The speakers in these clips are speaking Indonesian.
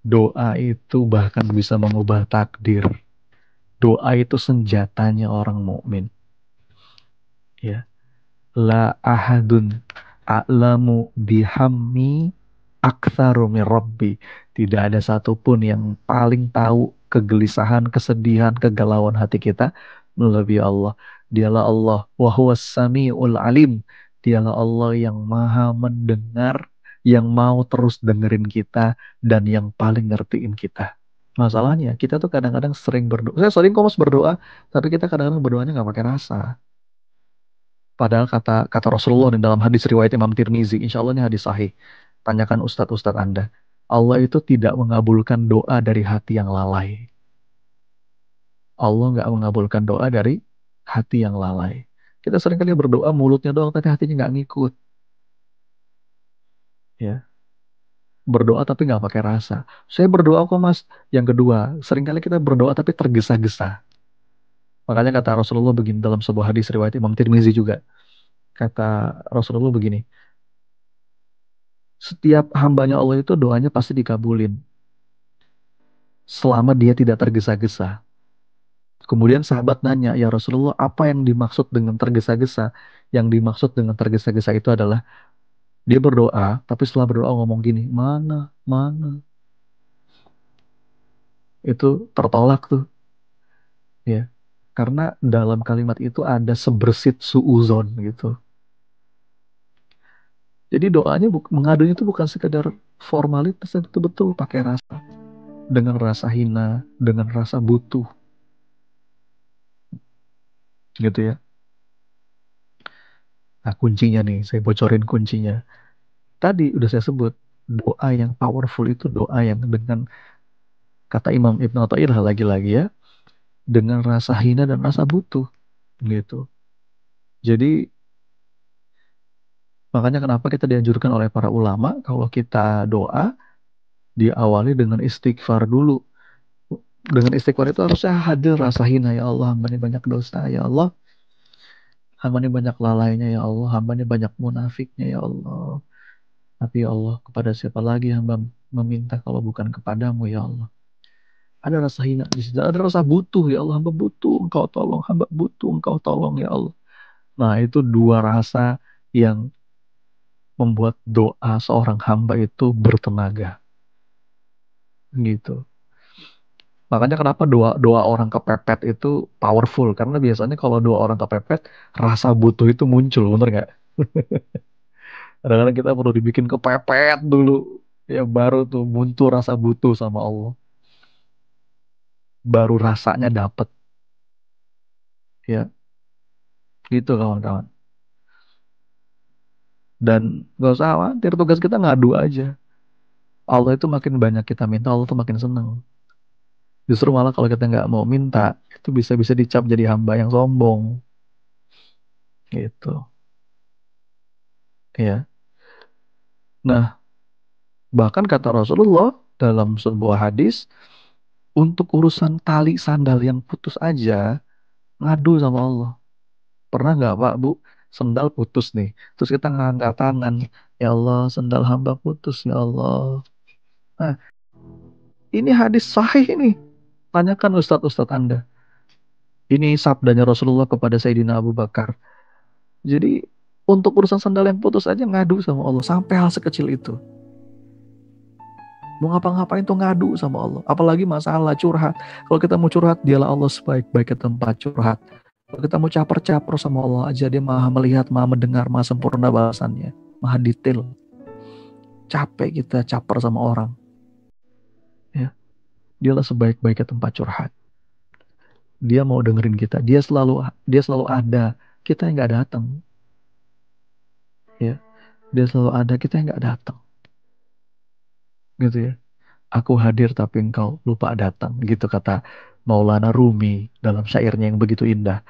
Doa itu bahkan bisa mengubah takdir. Doa itu senjatanya orang mukmin. Ya, la ahadun a'lamu bihammi aktsaru min rabbi. Tidak ada satupun yang paling tahu kegelisahan, kesedihan, kegalauan hati kita melebihi Allah. Dialah Allah, wa huwas samiul alim. Dialah Allah yang maha mendengar, yang mau terus dengerin kita, dan yang paling ngertiin kita. Masalahnya, kita tuh kadang-kadang sering berdoa. Saya sering kok mas berdoa, tapi kita kadang-kadang berdoanya nggak pakai rasa. Padahal kata kata Rasulullah di dalam hadis riwayat Imam Tirmizi, insya Allah ini hadis sahih. Tanyakan ustadz-ustadz Anda. Allah itu tidak mengabulkan doa dari hati yang lalai. Allah nggak mengabulkan doa dari hati yang lalai. Kita sering kali berdoa mulutnya doang, tapi hatinya nggak ngikut. Ya, berdoa tapi nggak pakai rasa. Saya berdoa kok mas. Yang kedua, seringkali kita berdoa tapi tergesa-gesa. Makanya kata Rasulullah begini dalam sebuah hadis riwayat Imam Tirmizi juga. Kata Rasulullah begini, setiap hambanya Allah itu doanya pasti dikabulin selama dia tidak tergesa-gesa. Kemudian sahabat nanya, ya Rasulullah, apa yang dimaksud dengan tergesa-gesa? Yang dimaksud dengan tergesa-gesa itu adalah dia berdoa, tapi setelah berdoa ngomong gini, mana, mana, itu tertolak tuh, ya. Karena dalam kalimat itu ada sebersit suuzon gitu. Jadi doanya mengadunya itu bukan sekedar formalitas, itu betul pakai rasa, dengan rasa hina, dengan rasa butuh, gitu ya. Nah, kuncinya nih, saya bocorin kuncinya. Tadi udah saya sebut, doa yang powerful itu doa yang dengan kata Imam Ibn Athaillah lagi-lagi ya, dengan rasa hina dan rasa butuh gitu. Jadi makanya kenapa kita dianjurkan oleh para ulama kalau kita doa diawali dengan istighfar dulu. Dengan istighfar itu harusnya hadir rasa hina, ya Allah, hamba ini banyak dosa, ya Allah, hamba ini banyak lalainya, ya Allah, hamba ini banyak munafiknya, ya Allah. Tapi ya Allah, kepada siapa lagi hamba meminta kalau bukan kepadamu, ya Allah. Ada rasa hina di situ, ada rasa butuh, ya Allah, hamba butuh engkau tolong, hamba butuh engkau tolong, ya Allah. Nah, itu dua rasa yang membuat doa seorang hamba itu bertenaga, gitu. Makanya kenapa doa doa orang kepepet itu powerful, karena biasanya kalau doa orang kepepet, rasa butuh itu muncul, bener nggak? Kadang-kadang kita perlu dibikin kepepet dulu, ya baru tuh muncul rasa butuh sama Allah, baru rasanya dapet, ya, gitu kawan-kawan. Dan gak usah khawatir, tugas kita ngadu aja. Allah itu makin banyak kita minta, Allah tuh makin seneng. Justru malah kalau kita nggak mau minta, itu bisa-bisa dicap jadi hamba yang sombong, gitu. Ya. Nah, bahkan kata Rasulullah dalam sebuah hadis, untuk urusan tali sandal yang putus aja, ngadu sama Allah. Pernah nggak Pak, Bu, sendal putus nih, terus kita ngangkat tangan, ya Allah, sendal hamba putus, ya Allah. Nah, ini hadis sahih ini. Tanyakan ustadz-ustadz Anda. Ini sabdanya Rasulullah kepada Sayyidina Abu Bakar. Jadi untuk urusan sandal yang putus aja ngadu sama Allah sampai hal sekecil itu. Mau ngapa-ngapain tuh ngadu sama Allah. Apalagi masalah curhat. Kalau kita mau curhat, dialah Allah sebaik-baiknya tempat curhat. Kalau kita mau caper-caper sama Allah aja, dia maha melihat, maha mendengar, maha sempurna bahasannya. Maha detail. Capek kita caper sama orang. Ya, dialah sebaik-baiknya tempat curhat. Dia mau dengerin kita. Dia selalu ada. Kita yang nggak datang. Ya, dia selalu ada. Kita yang nggak datang. Gitu ya. Aku hadir tapi engkau lupa datang. Gitu kata Maulana Rumi dalam syairnya yang begitu indah.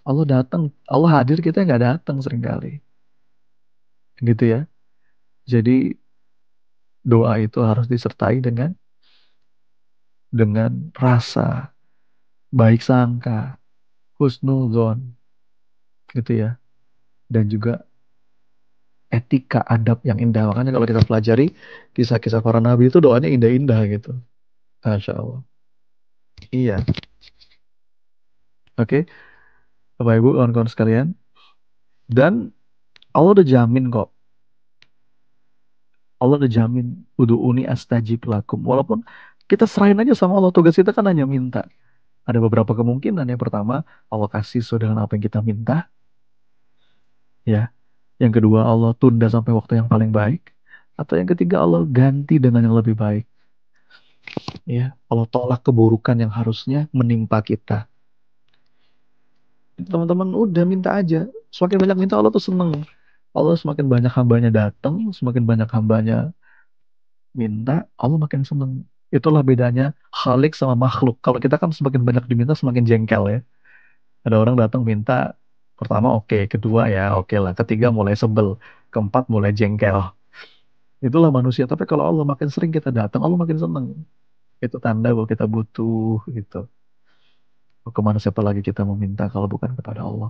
Allah datang, Allah hadir, kita nggak datang seringkali. Gitu ya. Jadi doa itu harus disertai dengan rasa baik sangka, husnuzon, gitu ya. Dan juga etika adab yang indah. Makanya kalau kita pelajari kisah-kisah para nabi itu doanya indah-indah gitu. Masya Allah. Iya. Oke, Bapak Ibu, kawan-kawan sekalian. Dan Allah udah jamin kok. Allah udah jamin. Udu'uni astajib lakum. Walaupun kita serahin aja sama Allah. Tugas kita kan hanya minta. Ada beberapa kemungkinan. Yang pertama, Allah kasih sesuai dengan apa yang kita minta. Ya. Yang kedua, Allah tunda sampai waktu yang paling baik. Atau yang ketiga, Allah ganti dengan yang lebih baik. Ya. Allah tolak keburukan yang harusnya menimpa kita. Teman-teman udah minta aja. Semakin banyak minta Allah tuh seneng. Allah semakin banyak hambanya datang, semakin banyak hambanya minta, Allah makin seneng. Itulah bedanya Khalik sama makhluk. Kalau kita kan semakin banyak diminta semakin jengkel ya. Ada orang datang minta, pertama oke, kedua ya oke lah, ketiga mulai sebel, keempat mulai jengkel. Itulah manusia. Tapi kalau Allah makin sering kita datang, Allah makin seneng. Itu tanda bahwa kita butuh gitu. Kemana siapa lagi kita meminta kalau bukan kepada Allah.